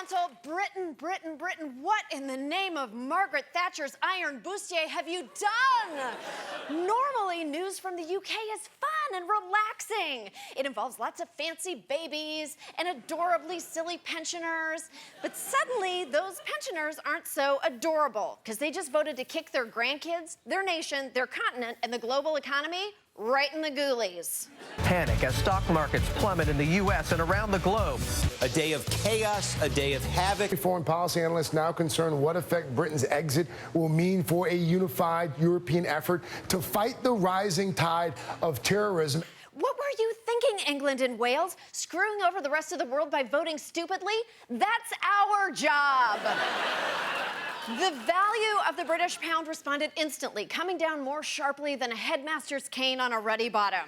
Frontal, Britain, Britain, Britain. What in the name of Margaret Thatcher's iron bustier have you done? Normally, news from the UK is fun and relaxing. It involves lots of fancy babies and adorably silly pensioners. But suddenly, those pensioners aren't so adorable because they just voted to kick their grandkids, their nation, their continent, and the global economy right in the ghoulies. Panic as stock markets plummet in the U.S. and around the globe. A day of chaos, a day of havoc. Foreign policy analysts now concerned what effect Britain's exit will mean for a unified European effort to fight the rising tide of terrorism. What were you thinking, England and Wales? Screwing over the rest of the world by voting stupidly? That's our job. The value of the British pound responded instantly, coming down more sharply than a headmaster's cane on a ruddy bottom.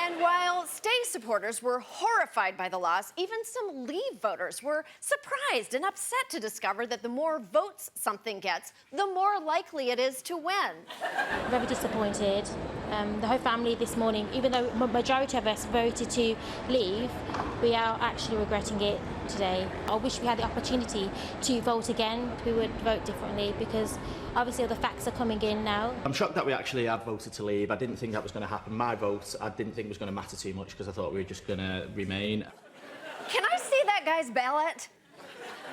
And while stay supporters were horrified by the loss, even some Leave voters were surprised and upset to discover that the more votes something gets, the more likely it is to win. Very disappointed. The whole family this morning, even though the majority of us voted to leave, we are actually regretting it today. I wish we had the opportunity to vote again. We would vote differently because obviously all the facts are coming in now. I'm shocked that we actually have voted to leave. I didn't think that was going to happen. My vote, I didn't think was going to matter too much because I thought we were just going to remain. Can I see that guy's ballot?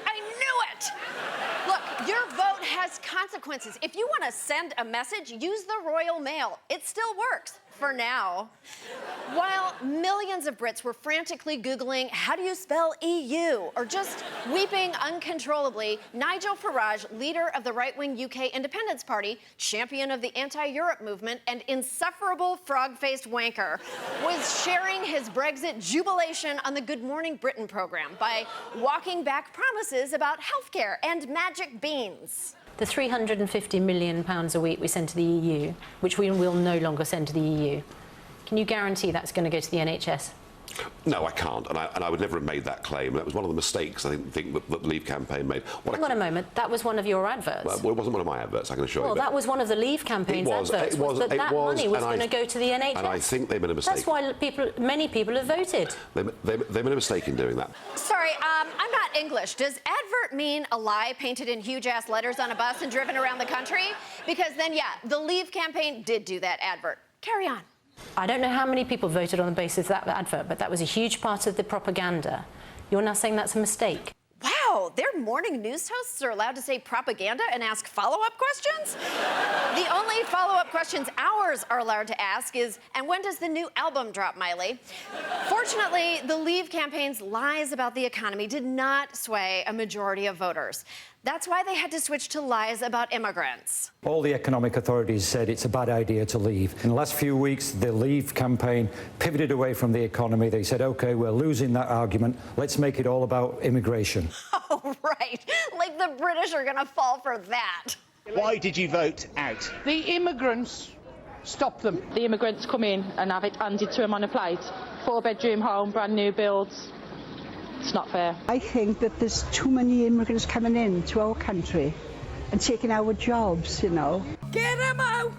I knew it! Look, your vote has consequences. If you want to send a message, use the Royal Mail. It still works, for now. While millions of Brits were frantically Googling, how do you spell EU? Or just weeping uncontrollably, Nigel Farage, leader of the right-wing UK Independence Party, champion of the anti-Europe movement, and insufferable frog-faced wanker, was sharing his Brexit jubilation on the Good Morning Britain program by walking back promises about healthcare and magic beans. The £350 million a week we send to the EU, which we will no longer send to the EU, can you guarantee that's going to go to the NHS? No, I can't, and I would never have made that claim. That was one of the mistakes I think that the Leave campaign made. Hang on a moment, that was one of your adverts. Well, it wasn't one of my adverts, I can assure you. Well, that was one of the Leave campaign's adverts. But that money was going to go to the NHS. And I think they made a mistake. That's why many people have voted. They made a mistake in doing that. Sorry, I'm not English. Does advert mean a lie painted in huge-ass letters on a bus and driven around the country? Because then, yeah, the Leave campaign did do that advert. Carry on. I don't know how many people voted on the basis of that advert, but that was a huge part of the propaganda. You're now saying that's a mistake. Wow, their morning news hosts are allowed to say propaganda and ask follow-up questions? The only follow-up questions ours are allowed to ask is, and when does the new album drop, Miley? Fortunately, the Leave campaign's lies about the economy did not sway a majority of voters. That's why they had to switch to lies about immigrants. All the economic authorities said it's a bad idea to leave. In the last few weeks, the Leave campaign pivoted away from the economy. They said, OK, we're losing that argument. Let's make it all about immigration. Oh, right. Like the British are going to fall for that. Why did you vote out? The immigrants. Stop them. The immigrants come in and have it handed to them on a plate. 4-bedroom home, brand new builds. It's not fair. I think that there's too many immigrants coming in to our country and taking our jobs, you know. Get them out!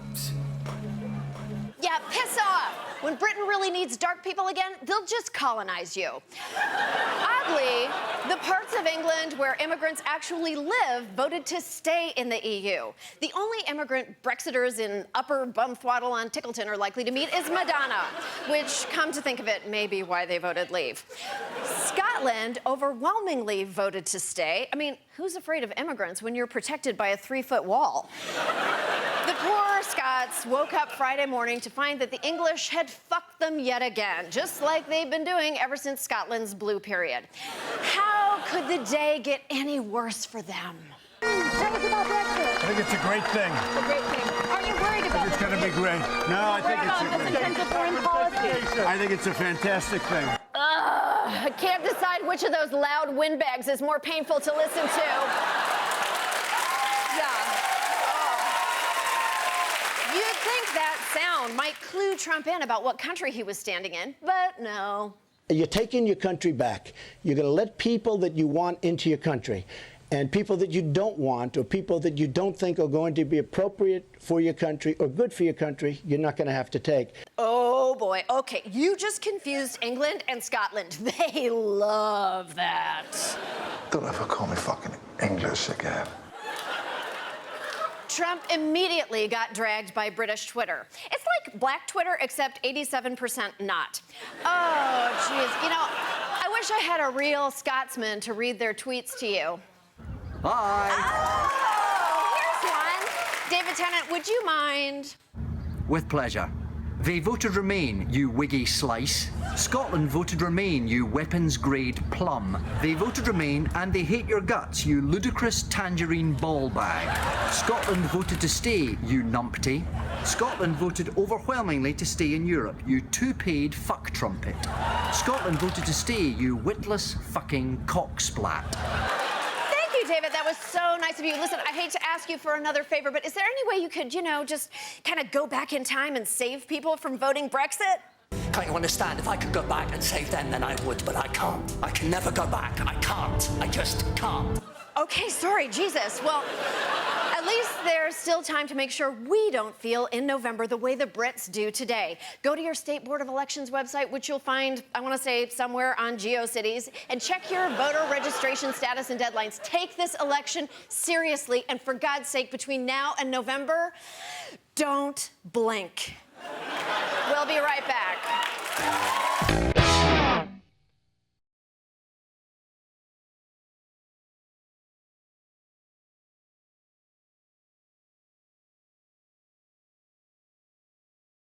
Yeah, piss off. When Britain really needs dark people again, they'll just colonize you. Oddly, the parts of England where immigrants actually live voted to stay in the EU. The only immigrant Brexiters in Upper Bumthwaddle on Tickleton are likely to meet is Madonna, which, come to think of it, may be why they voted Leave. Scotland overwhelmingly voted to stay. I mean, who's afraid of immigrants when you're protected by a 3-foot wall? The poor Scots woke up Friday morning to find that the English had fucked them yet again, just like they've been doing ever since Scotland's blue period. How could the day get any worse for them? Tell us about Brexit. I think it's a great thing. It's a great thing. Are you worried about it? It's going to be great. No, I think it's a great thing. Foreign policy. I think it's a fantastic thing. I can't decide which of those loud windbags is more painful to listen to. You'd think that sound might clue Trump in about what country he was standing in, but no. You're taking your country back. You're going to let people that you want into your country. And people that you don't want, or people that you don't think are going to be appropriate for your country or good for your country, you're not going to have to take. Oh, boy. Okay, you just confused England and Scotland. They love that. Don't ever call me fucking English again. Trump immediately got dragged by British Twitter. It's like black Twitter, except 87% not. Oh, jeez. You know, I wish I had a real Scotsman to read their tweets to you. Hi. Oh, here's one. David Tennant, would you mind? With pleasure. They voted Remain, you wiggy slice. Scotland voted Remain, you weapons-grade plum. They voted Remain and they hate your guts, you ludicrous tangerine ball bag. Scotland voted to stay, you numpty. Scotland voted overwhelmingly to stay in Europe, you two-paid fuck trumpet. Scotland voted to stay, you witless fucking cocksplat. Thank you, David. That was so nice of you. Listen, I hate to ask you for another favor, but is there any way you could, you know, just kind of go back in time and save people from voting Brexit? Can't you understand? If I could go back and save them, then I would, but I can't. I can never go back. I can't. I just can't. Okay, sorry, Jesus. Well, at least there's still time to make sure we don't feel in November the way the Brits do today. Go to your State Board of Elections website, which you'll find, I want to say, somewhere on GeoCities, and check your voter registration status and deadlines. Take this election seriously, and for God's sake, between now and November, don't blink. We'll be right back.